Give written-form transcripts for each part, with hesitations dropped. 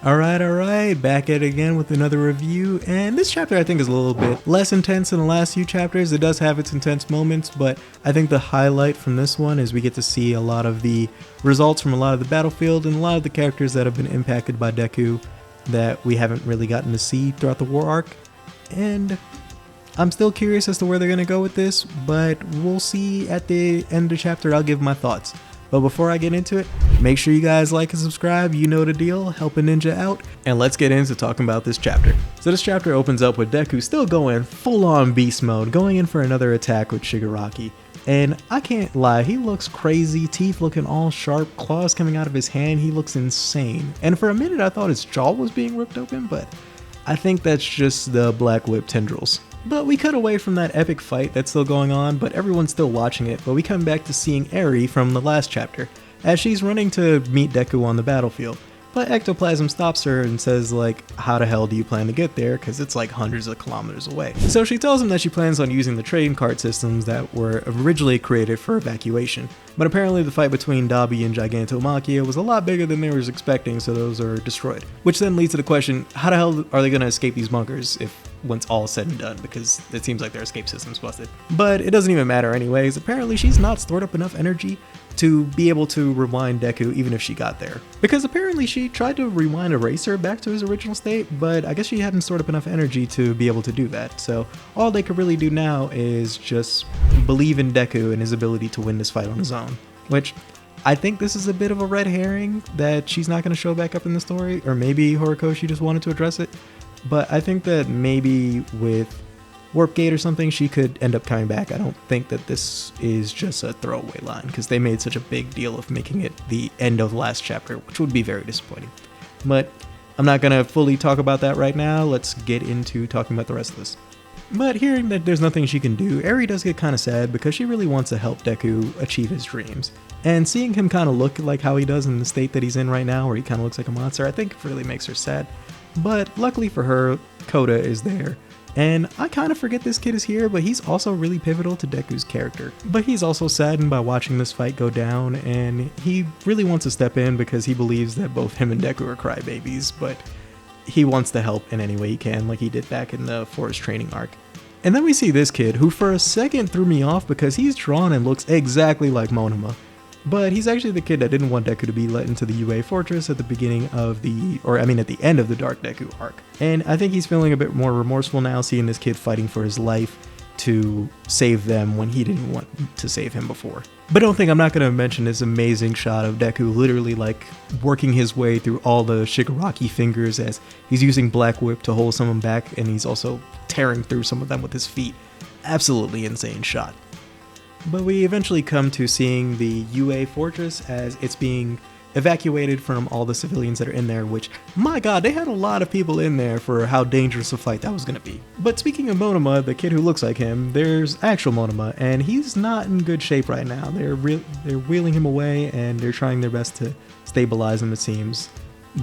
Alright, back at it again with another review, and this chapter I think is a little bit less intense than the last few chapters. It does have its intense moments, but I think the highlight from this one is we get to see a lot of the results from a lot of the battlefield and a lot of the characters that have been impacted by Deku that we haven't really gotten to see throughout the war arc. And I'm still curious as to where they're going to go with this, but we'll see at the end of the chapter. I'll give my thoughts. But before I get into it, make sure you guys like and subscribe, you know the deal, help a ninja out, and let's get into talking about this chapter. So this chapter opens up with Deku still going full on beast mode, going in for another attack with Shigaraki. And I can't lie, he looks crazy, teeth looking all sharp, claws coming out of his hand, he looks insane. And for a minute I thought his jaw was being ripped open, but I think that's just the Black Whip tendrils. But we cut away from that epic fight that's still going on, but everyone's still watching it, but we come back to seeing Eri from the last chapter, as she's running to meet Deku on the battlefield. But Ectoplasm stops her and says like, how the hell do you plan to get there, because it's like hundreds of kilometers away. So she tells him that she plans on using the trading cart systems that were originally created for evacuation. But apparently the fight between Dabi and Gigantomachia was a lot bigger than they were expecting, so those are destroyed. Which then leads to the question, how the hell are they going to escape these bunkers if once all is said and done, because it seems like their escape system's busted. But it doesn't even matter anyways, apparently she's not stored up enough energy to be able to rewind Deku even if she got there. Because apparently she tried to rewind Eraser back to his original state, but I guess she hadn't stored up enough energy to be able to do that. So all they could really do now is just believe in Deku and his ability to win this fight on his own. Which, I think this is a bit of a red herring that she's not going to show back up in the story, or maybe Horikoshi just wanted to address it. But I think that maybe with Warp Gate or something, she could end up coming back. I don't think that this is just a throwaway line, because they made such a big deal of making it the end of the last chapter, which would be very disappointing. But I'm not going to fully talk about that right now. Let's get into talking about the rest of this. But hearing that there's nothing she can do, Eri does get kind of sad because she really wants to help Deku achieve his dreams. And seeing him kind of look like how he does in the state that he's in right now, where he kind of looks like a monster, I think really makes her sad. But luckily for her, Koda is there. And I kind of forget this kid is here, but he's also really pivotal to Deku's character. But he's also saddened by watching this fight go down, and he really wants to step in because he believes that both him and Deku are crybabies, but he wants to help in any way he can, like he did back in the Forest Training arc. And then we see this kid, who for a second threw me off because he's drawn and looks exactly like Monoma. But he's actually the kid that didn't want Deku to be let into the UA Fortress at the beginning of at the end of the Dark Deku arc. And I think he's feeling a bit more remorseful now, seeing this kid fighting for his life to save them when he didn't want to save him before. But don't think I'm not going to mention this amazing shot of Deku literally like working his way through all the Shigaraki fingers as he's using Black Whip to hold someone back, and he's also tearing through some of them with his feet. Absolutely insane shot. But we eventually come to seeing the UA Fortress as it's being evacuated from all the civilians that are in there, which, my god, they had a lot of people in there for how dangerous a fight that was going to be. But speaking of Monoma, the kid who looks like him, there's actual Monoma, and he's not in good shape right now. They're wheeling him away, and they're trying their best to stabilize him, it seems.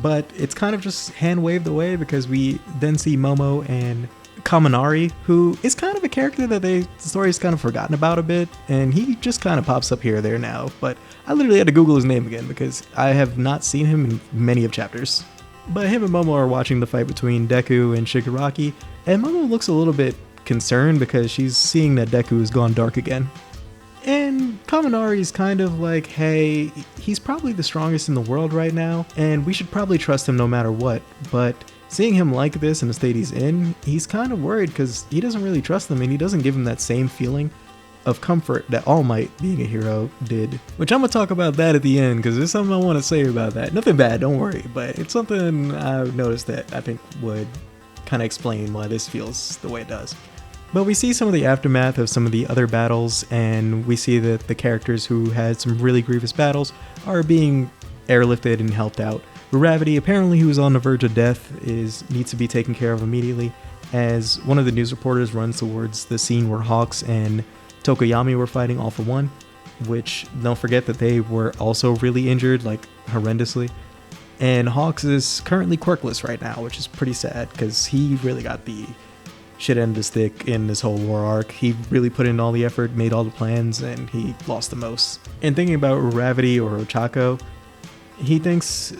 But it's kind of just hand-waved away because we then see Momo and Kaminari, who is kind of a character that the story's kind of forgotten about a bit, and he just kind of pops up here or there now, but I literally had to Google his name again because I have not seen him in many of chapters. But him and Momo are watching the fight between Deku and Shigaraki, and Momo looks a little bit concerned because she's seeing that Deku has gone dark again. And Kaminari's kind of like, hey, he's probably the strongest in the world right now, and we should probably trust him no matter what, but seeing him like this in the state he's in, he's kind of worried because he doesn't really trust them, and he doesn't give him that same feeling of comfort that All Might, being a hero, did. Which I'm going to talk about that at the end because there's something I want to say about that. Nothing bad, don't worry, but it's something I've noticed that I think would kind of explain why this feels the way it does. But we see some of the aftermath of some of the other battles, and we see that the characters who had some really grievous battles are being airlifted and helped out. Gravity, apparently who is on the verge of death, needs to be taken care of immediately, as one of the news reporters runs towards the scene where Hawks and Tokoyami were fighting all for one, which don't forget that they were also really injured, like horrendously. And Hawks is currently quirkless right now, which is pretty sad because he really got the shit end of the stick in this whole war arc. He really put in all the effort, made all the plans, and he lost the most. And thinking about Gravity or Ochako, he thinks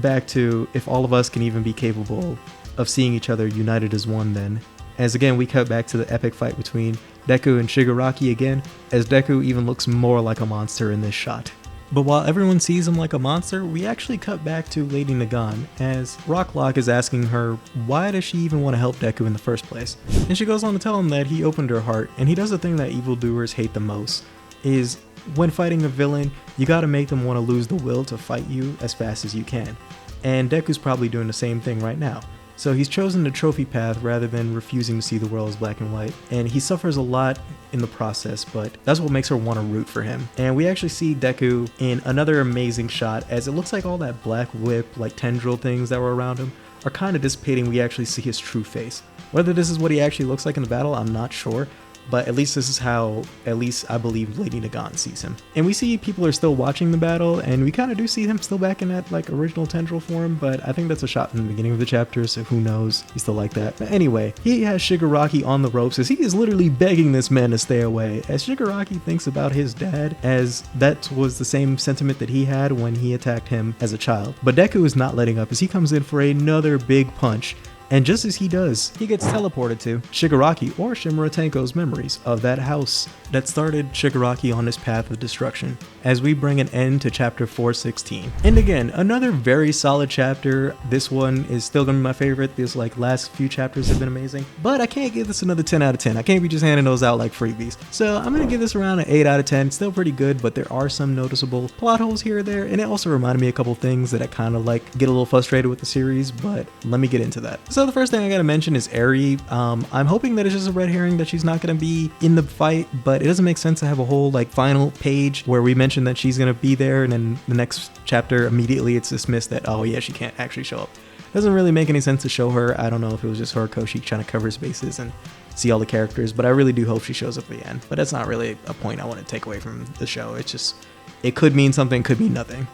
back to if all of us can even be capable of seeing each other united as one then. As again, we cut back to the epic fight between Deku and Shigaraki again, as Deku even looks more like a monster in this shot. But while everyone sees him like a monster, we actually cut back to Lady Nagan, as Rocklock is asking her why does she even want to help Deku in the first place. And she goes on to tell him that he opened her heart, and he does the thing that evildoers hate the most, is when fighting a villain, you gotta make them want to lose the will to fight you as fast as you can. And Deku's probably doing the same thing right now. So he's chosen the trophy path rather than refusing to see the world as black and white, and he suffers a lot in the process, but that's what makes her want to root for him. And we actually see Deku in another amazing shot, as it looks like all that black whip, like tendril things that were around him are kind of dissipating. We actually see his true face. Whether this is what he actually looks like in the battle, I'm not sure, but at least this is how, at least I believe, Lady Nagan sees him. And we see people are still watching the battle, and we kind of do see him still back in that like original tendril form, but I think that's a shot in the beginning of the chapter, so who knows, he's still like that. But anyway, he has Shigaraki on the ropes as he is literally begging this man to stay away, as Shigaraki thinks about his dad, as that was the same sentiment that he had when he attacked him as a child. But Deku is not letting up as he comes in for another big punch. And just as he does, he gets teleported to Shigaraki or Shimura Tenko's memories of that house that started Shigaraki on his path of destruction, as we bring an end to chapter 416. And again, another very solid chapter. This one is still gonna be my favorite. These like last few chapters have been amazing, but I can't give this another 10 out of 10. I can't be just handing those out like freebies. So I'm gonna give this around an 8 out of 10. Still pretty good, but there are some noticeable plot holes here or there, and it also reminded me a couple things that I kind of like get a little frustrated with the series, but let me get into that. So the first thing I gotta mention is Eri. I'm hoping that it's just a red herring that she's not gonna be in the fight, but it doesn't make sense to have a whole like final page where we mention that she's gonna be there and then the next chapter immediately it's dismissed that, oh yeah, she can't actually show up. Doesn't really make any sense to show her. I don't know if it was just Horikoshi trying to cover his bases and see all the characters, but I really do hope she shows up at the end. But that's not really a point I want to take away from the show. It's just, it could mean something, could mean nothing.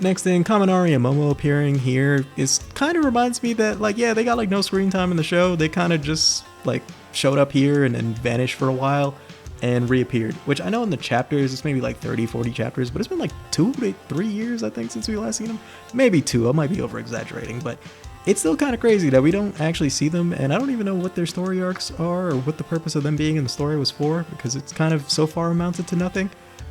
Next thing, Kaminari and Momo appearing here is kind of reminds me that like, yeah, they got like no screen time in the show. They kind of just like showed up here and then vanished for a while and reappeared, which I know in the chapters, it's maybe like 30, 40 chapters, but it's been like 2 to 3 years, I think, since we last seen them. Maybe 2, I might be over exaggerating, but it's still kind of crazy that we don't actually see them, and I don't even know what their story arcs are or what the purpose of them being in the story was for, because it's kind of so far amounted to nothing.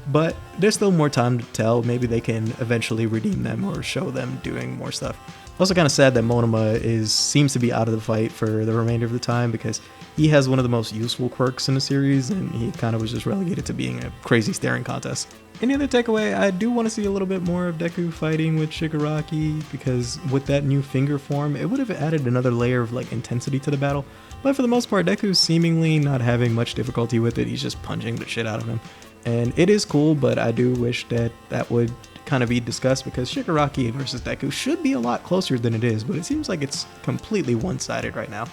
But there's still more time to tell. Maybe they can eventually redeem them or show them doing more stuff. Also kind of sad that Monoma seems to be out of the fight for the remainder of the time, because he has one of the most useful quirks in the series, and he kind of was just relegated to being a crazy staring contest. Any other takeaway? I do want to see a little bit more of Deku fighting with Shigaraki, because with that new finger form, it would have added another layer of like intensity to the battle. But for the most part, Deku's seemingly not having much difficulty with it. He's just punching the shit out of him. And it is cool, but I do wish that that would kind of be discussed, because Shigaraki versus Deku should be a lot closer than it is, but it seems like it's completely one-sided right now.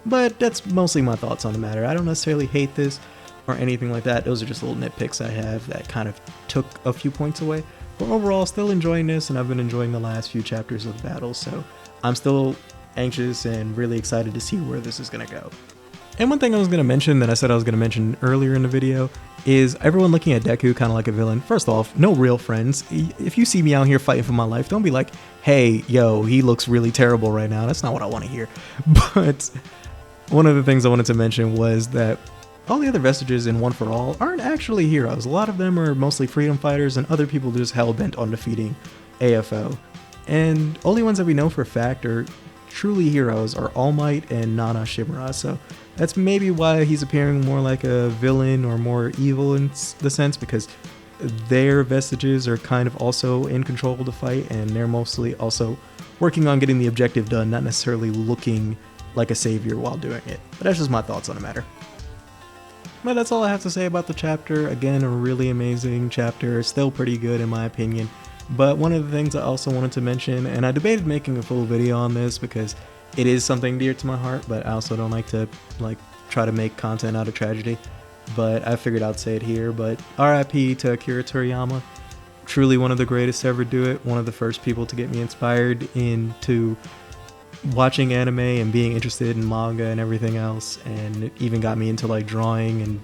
But that's mostly my thoughts on the matter. I don't necessarily hate this or anything like that. Those are just little nitpicks I have that kind of took a few points away. But overall, still enjoying this, and I've been enjoying the last few chapters of the battle, so I'm still anxious and really excited to see where this is going to go. And one thing I was going to mention that I said I was going to mention earlier in the video is everyone looking at Deku kind of like a villain. First off, no real friends. If you see me out here fighting for my life, don't be like, hey, yo, he looks really terrible right now. That's not what I want to hear. But one of the things I wanted to mention was that all the other vestiges in One for All aren't actually heroes. A lot of them are mostly freedom fighters, and other people just hell-bent on defeating AFO. And only ones that we know for a fact are truly heroes are All Might and Nana Shimura, so that's maybe why he's appearing more like a villain or more evil in the sense, because their vestiges are kind of also in control of the fight, and they're mostly also working on getting the objective done, not necessarily looking like a savior while doing it. But that's just my thoughts on the matter. But that's all I have to say about the chapter. Again, a really amazing chapter, still pretty good in my opinion. But one of the things I also wanted to mention, and I debated making a full video on this because it is something dear to my heart, but I also don't like to try to make content out of tragedy. But I figured I'd say it here, but RIP to Akira Toriyama. Truly one of the greatest to ever do it. One of the first people to get me inspired into watching anime and being interested in manga and everything else. And it even got me into like drawing, and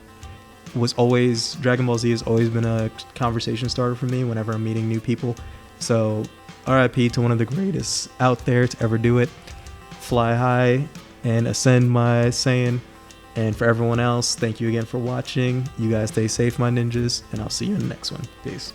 Dragon Ball Z has always been a conversation starter for me whenever I'm meeting new people. So RIP to one of the greatest out there to ever do it. Fly high and ascend my Saiyan. And for everyone else, thank you again for watching. You guys stay safe, my ninjas, and I'll see you in the next one. Peace.